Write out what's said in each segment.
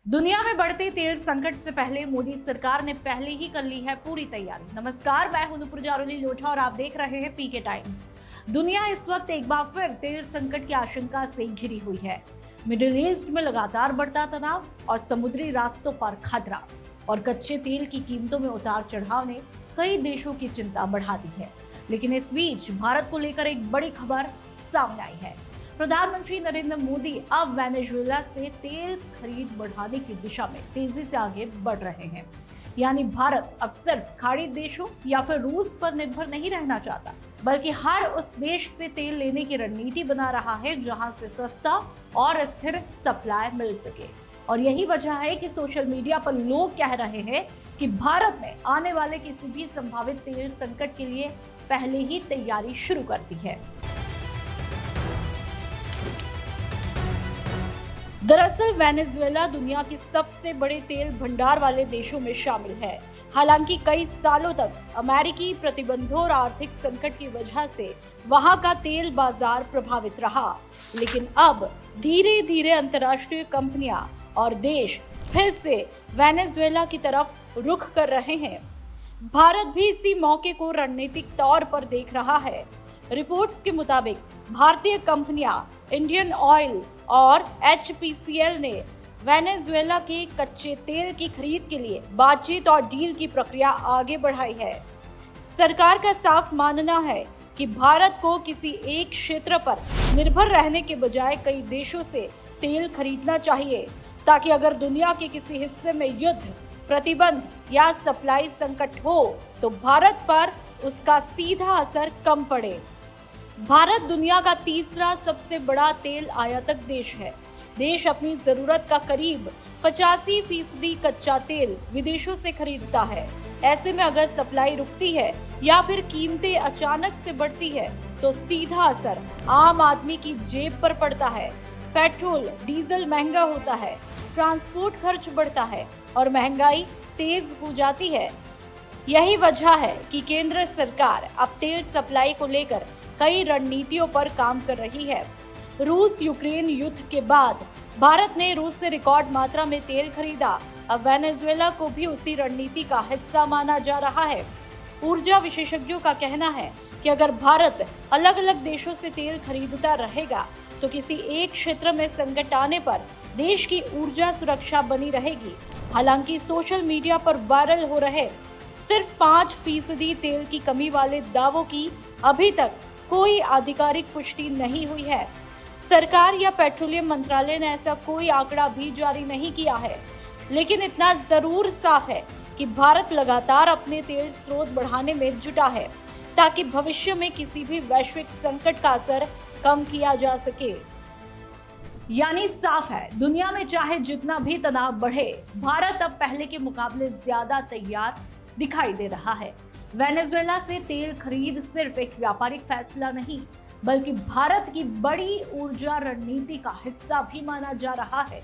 दुनिया में बढ़ते तेल संकट से पहले मोदी सरकार ने पहले ही कर ली है पूरी तैयारी। नमस्कार, मैं हूं नुपुर जारोली लोढ़ा और आप देख रहे हैं पीके टाइम्स। दुनिया इस वक्त एक बार फिर तेल संकट की आशंका से घिरी हुई है। मिडिल ईस्ट में लगातार बढ़ता तनाव और समुद्री रास्तों पर खतरा और कच्चे तेल की कीमतों में उतार चढ़ाव ने कई देशों की चिंता बढ़ा दी है। लेकिन इस बीच भारत को लेकर एक बड़ी खबर सामने आई है। प्रधानमंत्री नरेंद्र मोदी अब वेनेजुएला से तेल खरीद बढ़ाने की दिशा में तेजी से आगे बढ़ रहे हैं। यानी भारत अब सिर्फ खाड़ी देशों या फिर रूस पर निर्भर नहीं रहना चाहता, बल्कि हर उस देश से तेल लेने की रणनीति बना रहा है जहां से सस्ता और स्थिर सप्लाई मिल सके। और यही वजह है कि सोशल मीडिया पर लोग कह रहे हैं कि भारत ने आने वाले किसी भी संभावित तेल संकट के लिए पहले ही तैयारी शुरू कर दी है। दरअसल वेनेजुएला दुनिया के सबसे बड़े तेल भंडार वाले देशों में शामिल है। हालांकि कई सालों तक अमेरिकी प्रतिबंधों और आर्थिक संकट की वजह से वहां का तेल बाजार प्रभावित रहा, लेकिन अब धीरे धीरे अंतर्राष्ट्रीय कंपनियां और देश फिर से वेनेजुएला की तरफ रुख कर रहे हैं। भारत भी इसी मौके को रणनीतिक तौर पर देख रहा है। रिपोर्ट्स के मुताबिक भारतीय कंपनियां इंडियन ऑयल और HPCL ने वेनेजुएला के कच्चे तेल की खरीद के लिए बातचीत और डील की प्रक्रिया आगे बढ़ाई है। सरकार का साफ मानना है कि भारत को किसी एक क्षेत्र पर निर्भर रहने के बजाय कई देशों से तेल खरीदना चाहिए, ताकि अगर दुनिया के किसी हिस्से में युद्ध, प्रतिबंध या सप्लाई संकट हो तो भारत पर उसका सीधा असर कम पड़े। भारत दुनिया का तीसरा सबसे बड़ा तेल आयातक देश है। देश अपनी जरूरत का करीब 85% कच्चा तेल विदेशों से खरीदता है। ऐसे में अगर सप्लाई रुकती है या फिर कीमतें अचानक से बढ़ती है तो सीधा असर आम आदमी की जेब पर पड़ता है। पेट्रोल, डीजल महंगा होता है, ट्रांसपोर्ट खर्च बढ़ता है और महंगाई तेज हो जाती है। यही वजह है कि केंद्र सरकार अब तेल सप्लाई को लेकर कई रणनीतियों पर काम कर रही है। रूस यूक्रेन युद्ध के बाद भारत ने रूस से रिकॉर्ड मात्रा में तेल खरीदा। अब वेनेजुएला को भी उसी रणनीति का हिस्सा माना जा रहा है। ऊर्जा विशेषज्ञों का कहना है कि अगर भारत अलग अलग देशों से तेल खरीदता रहेगा तो किसी एक क्षेत्र में संकट आने पर देश की ऊर्जा सुरक्षा बनी रहेगी। हालांकि सोशल मीडिया पर वायरल हो रहे सिर्फ 5% तेल की कमी वाले दावों की अभी तक कोई आधिकारिक पुष्टि नहीं हुई है। सरकार या पेट्रोलियम मंत्रालय ने ऐसा कोई आंकड़ा भी जारी नहीं किया है, लेकिन इतना जरूर साफ है कि भारत लगातार अपने तेल स्रोत बढ़ाने में जुटा है, ताकि भविष्य में किसी भी वैश्विक संकट का असर कम किया जा सके। यानी साफ है, दुनिया में चाहे जितना भी तनाव बढ़े, भारत अब पहले के मुकाबले ज्यादा तैयार दिखाई दे रहा है। वेनेजुएला से तेल खरीद सिर्फ एक व्यापारिक फैसला नहीं, बल्कि भारत की बड़ी ऊर्जा रणनीति का हिस्सा भी माना जा रहा है।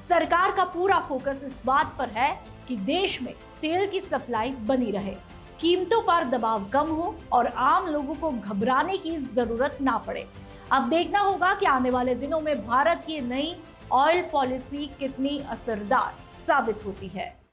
सरकार का पूरा फोकस इस बात पर है कि देश में तेल की सप्लाई बनी रहे, कीमतों पर दबाव कम हो और आम लोगों को घबराने की जरूरत ना पड़े। अब देखना होगा कि आने वाले दिनों में भारत की नई ऑयल पॉलिसी कितनी असरदार साबित होती है।